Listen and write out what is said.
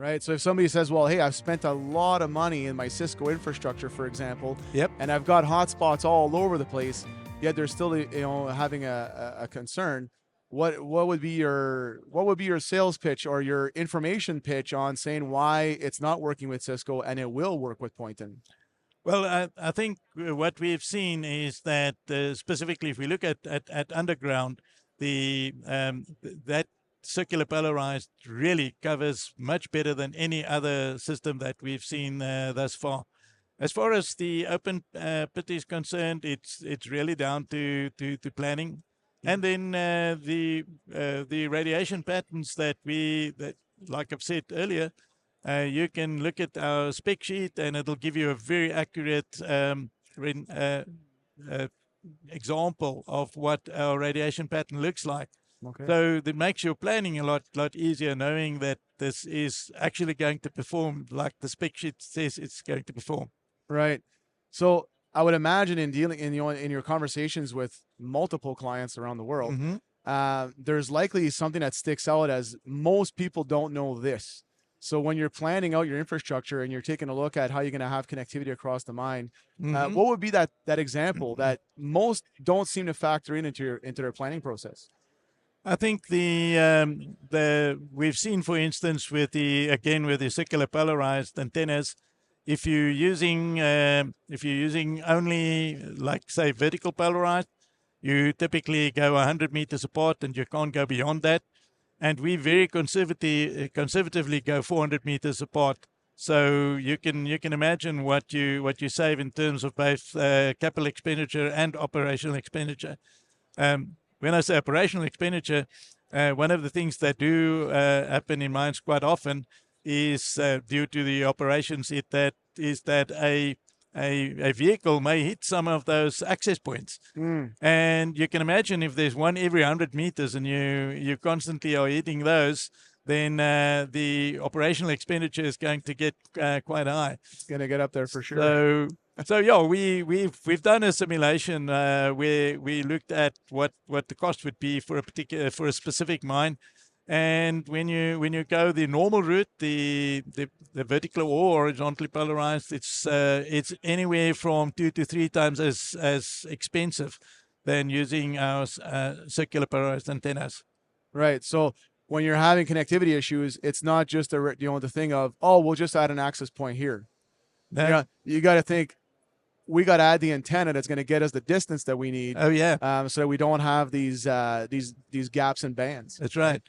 Right. So if somebody says, well, hey, I've spent a lot of money in my Cisco infrastructure, for example, Yep. and I've got hotspots all over the place, yet they're still, having a concern. What would be your sales pitch or your information pitch on saying why it's not working with Cisco and it will work with Poynting? Well, I think what we've seen is that specifically if we look at underground, that circular polarized really covers much better than any other system that we've seen thus far. As far as the open pit is concerned, it's really down to planning, and then the radiation patterns that like I've said earlier, you can look at our spec sheet and it'll give you a very accurate uh, example of what our radiation pattern looks like. Okay. So that makes your planning a lot easier, knowing that this is actually going to perform like the spec sheet says it's going to perform. Right. So I would imagine in dealing in your conversations with multiple clients around the world, there's likely something that sticks out as most people don't know this. So when you're planning out your infrastructure and you're taking a look at how you're going to have connectivity across the mine, what would be that example that most don't seem to factor into their planning process? I think we've seen, for instance, with the circular polarized antennas, if you're using only, like, say, vertical polarized, you typically go 100 meters apart and you can't go beyond that. And we very conservatively go 400 meters apart. So you can imagine what you save in terms of both capital expenditure and operational expenditure. When I say operational expenditure, one of the things that do happen in mines quite often is due to the operations is that a vehicle may hit some of those access points. And you can imagine if there's one every 100 meters and you constantly are hitting those, then the operational expenditure is going to get quite high. It's going to get up there for sure. So yeah, we've done a simulation where we looked at what the cost would be for a specific mine, and when you go the normal route, the vertical or horizontally polarized, it's anywhere from 2 to 3 times as expensive than using our circular polarized antennas. Right. So when you're having connectivity issues, it's not just the thing of, oh, we'll just add an access point here. No. You got to think, we got to add the antenna that's going to get us the distance that we need. Oh yeah. So we don't have these gaps and bands. That's right.